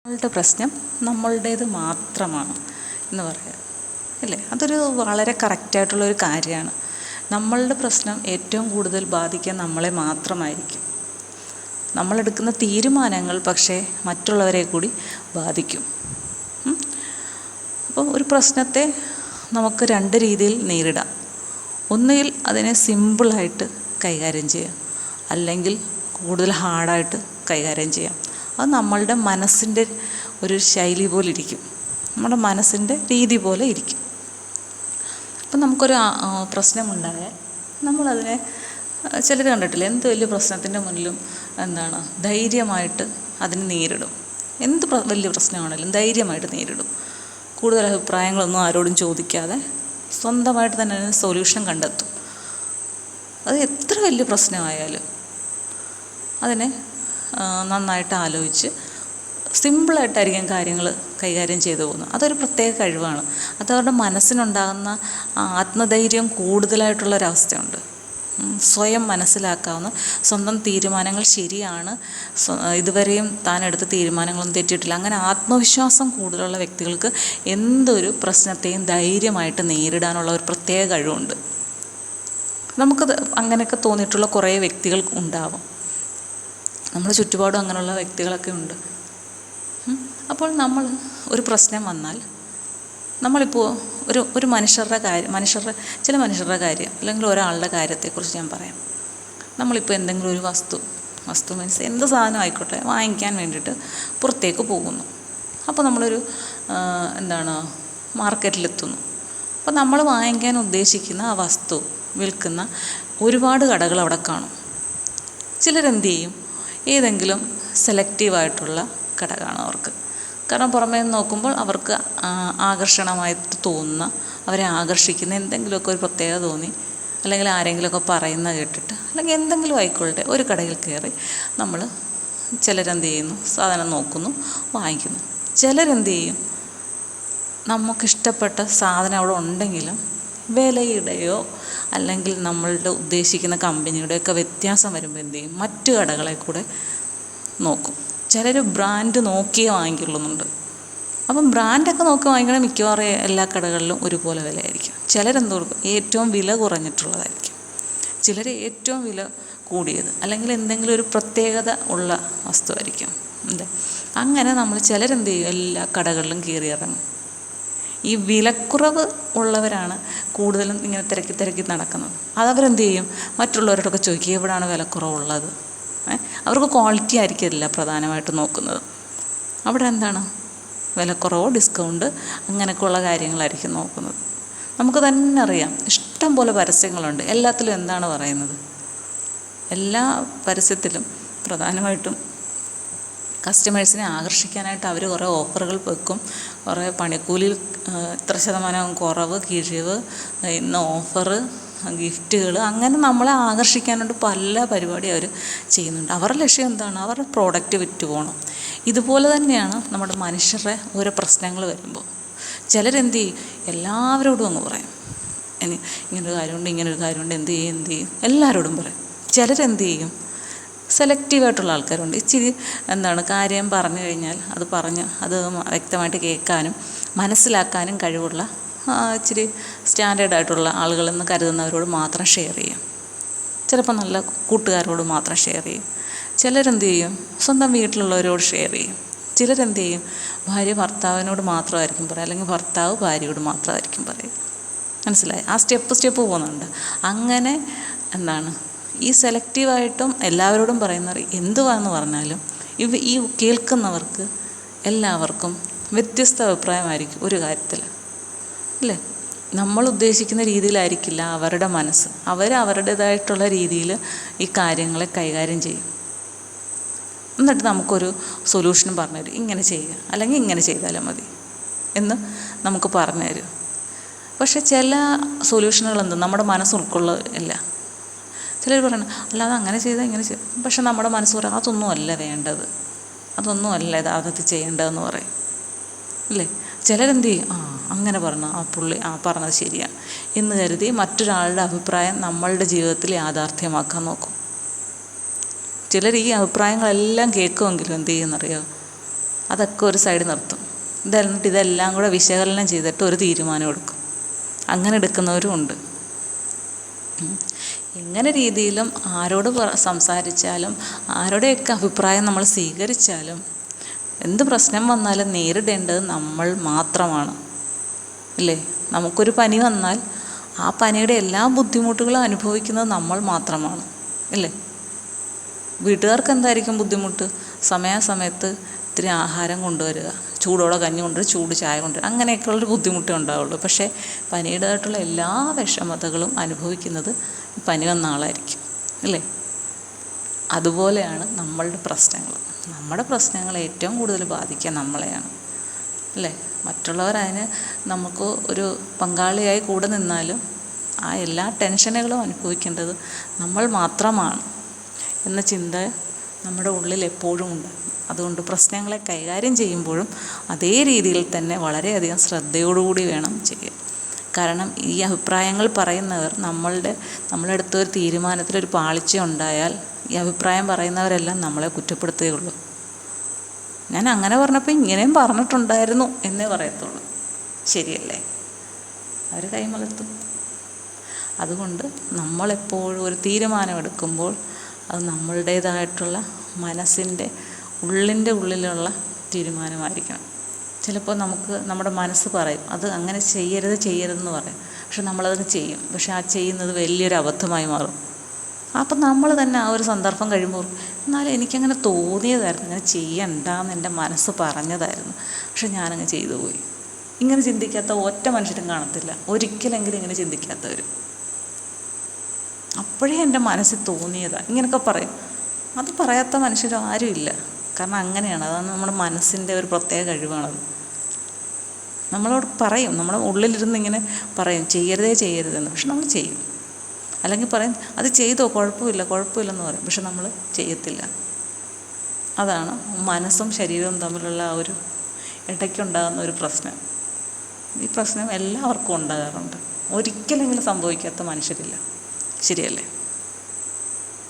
നമ്മളുടെ പ്രശ്നം നമ്മളുടേത് മാത്രമാണ് എന്ന് പറയാം അല്ലേ? അതൊരു വളരെ കറക്റ്റായിട്ടുള്ളൊരു കാര്യമാണ്. നമ്മളുടെ പ്രശ്നം ഏറ്റവും കൂടുതൽ ബാധിക്കുക നമ്മളെ മാത്രമായിരിക്കും. നമ്മളെടുക്കുന്ന തീരുമാനങ്ങൾ പക്ഷേ മറ്റുള്ളവരെ കൂടി ബാധിക്കും. അപ്പോൾ ഒരു പ്രശ്നത്തെ നമുക്ക് രണ്ട് രീതിയിൽ നേരിടാം. ഒന്നുകിൽ അതിനെ സിമ്പിളായിട്ട് കൈകാര്യം ചെയ്യാം, അല്ലെങ്കിൽ കൂടുതൽ ഹാർഡായിട്ട് കൈകാര്യം ചെയ്യാം. അത് നമ്മളുടെ മനസ്സിൻ്റെ ഒരു ശൈലി പോലെ ഇരിക്കും, നമ്മുടെ മനസ്സിൻ്റെ രീതി പോലെ ഇരിക്കും. അപ്പം നമുക്കൊരു പ്രശ്നമുണ്ടായാൽ നമ്മളതിനെ ചിലർ കണ്ടിട്ടില്ല, എന്ത് വലിയ പ്രശ്നത്തിൻ്റെ മുന്നിലും ധൈര്യമായിട്ട് അതിനെ നേരിടും. എന്ത് വലിയ പ്രശ്നമാണെങ്കിലും ധൈര്യമായിട്ട് നേരിടും. കൂടുതൽ അഭിപ്രായങ്ങളൊന്നും ആരോടും ചോദിക്കാതെ സ്വന്തമായിട്ട് തന്നെ അതിന് സൊല്യൂഷൻ കണ്ടെത്തും. അത് എത്ര വലിയ പ്രശ്നമായാലും അതിനെ നന്നായിട്ട് ആലോചിച്ച് സിമ്പിളായിട്ടായിരിക്കും കാര്യങ്ങൾ കൈകാര്യം ചെയ്തു പോകുന്നത്. അതൊരു പ്രത്യേക കഴിവാണ്. അതവരുടെ മനസ്സിനുണ്ടാകുന്ന ആത്മധൈര്യം കൂടുതലായിട്ടുള്ളൊരവസ്ഥയുണ്ട്. സ്വയം മനസ്സിലാക്കാവുന്ന സ്വന്തം തീരുമാനങ്ങൾ ശരിയാണ്, ഇതുവരെയും താൻ എടുത്ത തീരുമാനങ്ങളൊന്നും തെറ്റിയിട്ടില്ല, അങ്ങനെ ആത്മവിശ്വാസം കൂടുതലുള്ള വ്യക്തികൾക്ക് എന്തൊരു പ്രശ്നത്തെയും ധൈര്യമായിട്ട് നേരിടാനുള്ള ഒരു പ്രത്യേക കഴിവുണ്ട്. നമുക്കത് അങ്ങനെയൊക്കെ തോന്നിയിട്ടുള്ള കുറേ വ്യക്തികൾ ഉണ്ടാവും. നമ്മുടെ ചുറ്റുപാടും അങ്ങനെയുള്ള വ്യക്തികളൊക്കെ ഉണ്ട്. അപ്പോൾ നമ്മൾ ഒരു പ്രശ്നം വന്നാൽ നമ്മളിപ്പോൾ ഒരു ചില മനുഷ്യരുടെ കാര്യം അല്ലെങ്കിൽ ഒരാളുടെ കാര്യത്തെക്കുറിച്ച് ഞാൻ പറയാം. നമ്മളിപ്പോൾ എന്തെങ്കിലും ഒരു വസ്തു മീൻസ് എന്ത് സാധനം ആയിക്കോട്ടെ വാങ്ങിക്കാൻ വേണ്ടിയിട്ട് പുറത്തേക്ക് പോകുന്നു. അപ്പോൾ നമ്മളൊരു മാർക്കറ്റിലെത്തുന്നു. അപ്പോൾ നമ്മൾ വാങ്ങിക്കാൻ ഉദ്ദേശിക്കുന്ന ആ വസ്തു വിൽക്കുന്ന ഒരുപാട് കടകൾ അവിടെ കാണും. ചിലരെന്ത് ചെയ്യും, ഏതെങ്കിലും സെലക്റ്റീവായിട്ടുള്ള കട കാണും അവർക്ക്. കാരണം പുറമേ നിന്ന് നോക്കുമ്പോൾ അവർക്ക് ആകർഷണമായിട്ട് തോന്നുന്ന, അവരെ ആകർഷിക്കുന്ന എന്തെങ്കിലുമൊക്കെ ഒരു പ്രത്യേകത തോന്നി, അല്ലെങ്കിൽ ആരെങ്കിലുമൊക്കെ പറയുന്നത് കേട്ടിട്ട്, അല്ലെങ്കിൽ എന്തെങ്കിലും ആയിക്കൊള്ളട്ടെ, ഒരു കടയിൽ കയറി ചിലരെന്ത് ചെയ്യുന്നു, സാധനം നോക്കുന്നു, വാങ്ങിക്കുന്നു. ചിലരെന്ത് ചെയ്യും, നമുക്കിഷ്ടപ്പെട്ട സാധനം അവിടെ ഉണ്ടെങ്കിലും വിലയുടെയോ അല്ലെങ്കിൽ നമ്മളുടെ ഉദ്ദേശിക്കുന്ന കമ്പനിയുടെയൊക്കെ വ്യത്യാസം വരുമ്പോൾ എന്ത് ചെയ്യും, മറ്റു കടകളെ കൂടെ നോക്കും. ചിലർ ബ്രാൻഡ് നോക്കിയേ വാങ്ങിക്കുള്ളുന്നുണ്ട്. അപ്പം ബ്രാൻഡൊക്കെ നോക്കി വാങ്ങിക്കണ മിക്കവാറും എല്ലാ കടകളിലും ഒരുപോലെ വിലയായിരിക്കും. ചിലരെന്ത് കൊടുക്കും, ഏറ്റവും വില കുറഞ്ഞിട്ടുള്ളതായിരിക്കും. ചിലർ ഏറ്റവും വില കൂടിയത്, അല്ലെങ്കിൽ എന്തെങ്കിലും ഒരു പ്രത്യേകത ഉള്ള വസ്തുവായിരിക്കും. അങ്ങനെ ചിലരെന്ത് ചെയ്യും, എല്ലാ കടകളിലും കയറി ഇറങ്ങും. ഈ വിലക്കുറവ് ഉള്ളവരാണ് കൂടുതലും ഇങ്ങനെ തിരക്കി നടക്കുന്നത്. അതവരെന്ത് ചെയ്യും, മറ്റുള്ളവരോടൊക്കെ ചോദിക്കുക എവിടെയാണ് വിലക്കുറവുള്ളത്. അവർക്ക് ക്വാളിറ്റി ആയിരിക്കില്ല പ്രധാനമായിട്ട് നോക്കുന്നത്. അവിടെ വിലക്കുറവോ ഡിസ്കൗണ്ട് അങ്ങനെയൊക്കെയുള്ള കാര്യങ്ങളായിരിക്കും നോക്കുന്നത്. നമുക്ക് തന്നെ അറിയാം, ഇഷ്ടം പോലെ പരസ്യങ്ങളുണ്ട്. എല്ലാത്തിലും എന്താണ് പറയുന്നത്, എല്ലാ പരസ്യത്തിലും പ്രധാനമായിട്ടും കസ്റ്റമേഴ്സിനെ ആകർഷിക്കാനായിട്ട് അവർ കുറേ ഓഫറുകൾ വെക്കും. കുറേ പണിക്കൂലിയിൽ ഇത്ര ശതമാനം കുറവ്, കിഴിവ്, ഇന്ന് ഓഫറ്, ഗിഫ്റ്റുകൾ, അങ്ങനെ നമ്മളെ ആകർഷിക്കാനായിട്ട് പല പരിപാടി അവർ ചെയ്യുന്നുണ്ട്. അവരുടെ ലക്ഷ്യം എന്താണ്, അവരുടെ പ്രോഡക്റ്റ് വിറ്റ് പോകണം. ഇതുപോലെ തന്നെയാണ് നമ്മുടെ മനുഷ്യരുടെ ഓരോ പ്രശ്നങ്ങൾ വരുമ്പോൾ ചിലരെന്ത് ചെയ്യും, എല്ലാവരോടും അങ്ങ് പറയും, ഇങ്ങനൊരു കാര്യമുണ്ട്, എന്ത് ചെയ്യും എല്ലാവരോടും പറയും. ചിലരെന്ത് ചെയ്യും, സെലക്റ്റീവായിട്ടുള്ള ആൾക്കാരുണ്ട്. ഇച്ചിരി കാര്യം പറഞ്ഞു കഴിഞ്ഞാൽ അത് വ്യക്തമായിട്ട് കേൾക്കാനും മനസ്സിലാക്കാനും കഴിവുള്ള ഇച്ചിരി സ്റ്റാൻഡേർഡായിട്ടുള്ള ആളുകളെന്ന് കരുതുന്നവരോട് മാത്രം ഷെയർ ചെയ്യും. ചിലപ്പോൾ നല്ല കൂട്ടുകാരോട് മാത്രം ഷെയർ ചെയ്യും. ചിലരെന്ത് ചെയ്യും, സ്വന്തം വീട്ടിലുള്ളവരോട് ഷെയർ ചെയ്യും. ചിലരെന്ത് ചെയ്യും, ഭാര്യ ഭർത്താവിനോട് മാത്രമായിരിക്കും പറയുക, അല്ലെങ്കിൽ ഭർത്താവ് ഭാര്യയോട് മാത്രമായിരിക്കും പറയുക. മനസ്സിലായി? ആ സ്റ്റെപ്പ് പോകുന്നുണ്ട്. അങ്ങനെ ഈ സെലക്റ്റീവായിട്ടും എല്ലാവരോടും പറയുന്നവർ എന്തുവാന്ന് പറഞ്ഞാലും ഈ കേൾക്കുന്നവർക്ക് എല്ലാവർക്കും വ്യത്യസ്ത അഭിപ്രായമായിരിക്കും ഒരു കാര്യത്തിൽ, അല്ലേ? നമ്മൾ ഉദ്ദേശിക്കുന്ന രീതിയിലായിരിക്കില്ല അവരുടെ മനസ്സ്. അവരുടേതായിട്ടുള്ള രീതിയിൽ ഈ കാര്യങ്ങളെ കൈകാര്യം ചെയ്യും. എന്നിട്ട് നമുക്കൊരു സൊല്യൂഷനും പറഞ്ഞു തരും, ഇങ്ങനെ ചെയ്യുക അല്ലെങ്കിൽ ഇങ്ങനെ ചെയ്താലും മതി എന്ന് നമുക്ക് പറഞ്ഞു തരും. പക്ഷെ ചില സൊല്യൂഷനുകൾ നമ്മുടെ മനസ്സ് ഉൾക്കൊള്ളില്ല. ചിലർ പറയണം, അല്ലാതെ അങ്ങനെ ചെയ്താൽ ഇങ്ങനെ ചെയ്യും. പക്ഷെ നമ്മുടെ മനസ്സ് പറയും, അതൊന്നും അല്ല വേണ്ടത്, അതൊന്നും അല്ല യഥാർത്ഥത്തിൽ ചെയ്യേണ്ടതെന്ന് പറയും, അല്ലേ? ചിലരെന്ത് ചെയ്യും, അങ്ങനെ പറഞ്ഞു, പുള്ളി പറഞ്ഞത് ശരിയാണ് എന്ന് കരുതി മറ്റൊരാളുടെ അഭിപ്രായം നമ്മളുടെ ജീവിതത്തിൽ യാഥാർത്ഥ്യമാക്കാൻ നോക്കും. ചിലർ ഈ അഭിപ്രായങ്ങളെല്ലാം കേൾക്കുമെങ്കിലും എന്ത് ചെയ്യുമെന്നറിയോ, അതൊക്കെ ഒരു സൈഡിൽ നിർത്തും. എന്നിട്ട് ഇതെല്ലാം കൂടെ വിശകലനം ചെയ്തിട്ട് ഒരു തീരുമാനം എടുക്കും. അങ്ങനെ എടുക്കുന്നവരും ഉണ്ട്. എങ്ങനെ രീതിയിലും ആരോട് സംസാരിച്ചാലും ആരുടെയൊക്കെ അഭിപ്രായം നമ്മൾ സ്വീകരിച്ചാലും എന്ത് പ്രശ്നം വന്നാലും നേരിടേണ്ടത് നമ്മൾ മാത്രമാണ്. അല്ലേ? നമുക്കൊരു പനി വന്നാൽ ആ പനിയുടെ എല്ലാ ബുദ്ധിമുട്ടുകളും അനുഭവിക്കുന്നത് നമ്മൾ മാത്രമാണ്. അല്ലേ? വീട്ടുകാർക്ക് എന്തായിരിക്കും ബുദ്ധിമുട്ട്? സമയാസമയത്ത് ഇത്തിരി ആഹാരം കൊണ്ടുവരിക, ചൂടോടെ കഞ്ഞി കൊണ്ടുവരിക, ചൂട് ചായ കൊണ്ടുവരിക, അങ്ങനെയൊക്കെയുള്ളൊരു ബുദ്ധിമുട്ടേ ഉണ്ടാവുള്ളൂ. പക്ഷേ പനിയുടേതായിട്ടുള്ള എല്ലാ വിഷമതകളും അനുഭവിക്കുന്നത് പനി വന്ന ആളായിരിക്കും. അല്ലേ? അതുപോലെയാണ് നമ്മളുടെ പ്രശ്നങ്ങൾ. നമ്മുടെ പ്രശ്നങ്ങൾ ഏറ്റവും കൂടുതൽ ബാധിക്കുക നമ്മളെയാണ്. അല്ലേ? മറ്റുള്ളവരതിന് നമുക്ക് ഒരു പങ്കാളിയായി കൂടെ നിന്നാലും ആ എല്ലാ ടെൻഷനുകളും അനുഭവിക്കേണ്ടത് നമ്മൾ മാത്രമാണ് എന്ന ചിന്ത നമ്മുടെ ഉള്ളിൽ എപ്പോഴും ഉണ്ട്. അതുകൊണ്ട് പ്രശ്നങ്ങളെ കൈകാര്യം ചെയ്യുമ്പോഴും അതേ രീതിയിൽ തന്നെ വളരെയധികം ശ്രദ്ധയോടുകൂടി വേണം ചെയ്യാൻ. കാരണം ഈ അഭിപ്രായങ്ങൾ പറയുന്നവർ നമ്മളെടുത്ത ഒരു തീരുമാനത്തിലൊരു പാളിച്ച ഉണ്ടായാൽ ഈ അഭിപ്രായം പറയുന്നവരെല്ലാം നമ്മളെ കുറ്റപ്പെടുത്തുകയുള്ളൂ. ഞാൻ അങ്ങനെ പറഞ്ഞപ്പോൾ ഇങ്ങനെയും പറഞ്ഞിട്ടുണ്ടായിരുന്നു എന്നേ പറയത്തുള്ളൂ. ശരിയല്ലേ? അവർ കൈമലർത്തും. അതുകൊണ്ട് നമ്മളെപ്പോഴും ഒരു തീരുമാനമെടുക്കുമ്പോൾ അത് നമ്മളുടേതായിട്ടുള്ള മനസ്സിൻ്റെ ഉള്ളിലുള്ള തീരുമാനമായിരിക്കണം. ചിലപ്പോൾ നമ്മുടെ മനസ്സ് പറയും അത് അങ്ങനെ ചെയ്യരുതെന്ന് പറയും. പക്ഷെ നമ്മളത് ചെയ്യും. പക്ഷെ ആ ചെയ്യുന്നത് വലിയൊരു അബദ്ധമായി മാറും. അപ്പം നമ്മൾ തന്നെ ആ ഒരു സന്ദർഭം കഴിയുമ്പോൾ എന്നാലും എനിക്കങ്ങനെ തോന്നിയതായിരുന്നു, അങ്ങനെ ചെയ്യണ്ടെന്ന് എൻ്റെ മനസ്സ് പറഞ്ഞതായിരുന്നു, പക്ഷെ ഞാനങ്ങ് ചെയ്തു പോയി. ഇങ്ങനെ ചിന്തിക്കാത്ത ഒറ്റ മനുഷ്യരും കാണത്തില്ല. ഒരിക്കലെങ്കിലും ഇങ്ങനെ ചിന്തിക്കാത്തവർ. അപ്പോഴേ എൻ്റെ മനസ്സിൽ തോന്നിയതാണ് ഇങ്ങനെയൊക്കെ പറയും. അത് പറയാത്ത മനുഷ്യരും ആരുമില്ല. കാരണം അങ്ങനെയാണ്. അതാണ് നമ്മുടെ മനസ്സിൻ്റെ ഒരു പ്രത്യേക കഴിവാണത്. നമ്മളോട് പറയും, നമ്മുടെ ഉള്ളിലിരുന്ന് ഇങ്ങനെ പറയും ചെയ്യരുതെന്ന്. പക്ഷെ നമ്മൾ ചെയ്യും. അല്ലെങ്കിൽ പറയും അത് ചെയ്തോ, കുഴപ്പമില്ലെന്ന് പറയും. പക്ഷെ നമ്മൾ ചെയ്യത്തില്ല. അതാണ് മനസ്സും ശരീരവും തമ്മിലുള്ള ആ ഒരു ഇടയ്ക്കുണ്ടാകുന്ന ഒരു പ്രശ്നം. ഈ പ്രശ്നം എല്ലാവർക്കും ഉണ്ടാകാറുണ്ട്. ഒരിക്കലെങ്കിലും സംഭവിക്കാത്ത മനുഷ്യരില്ല. ശരിയല്ലേ?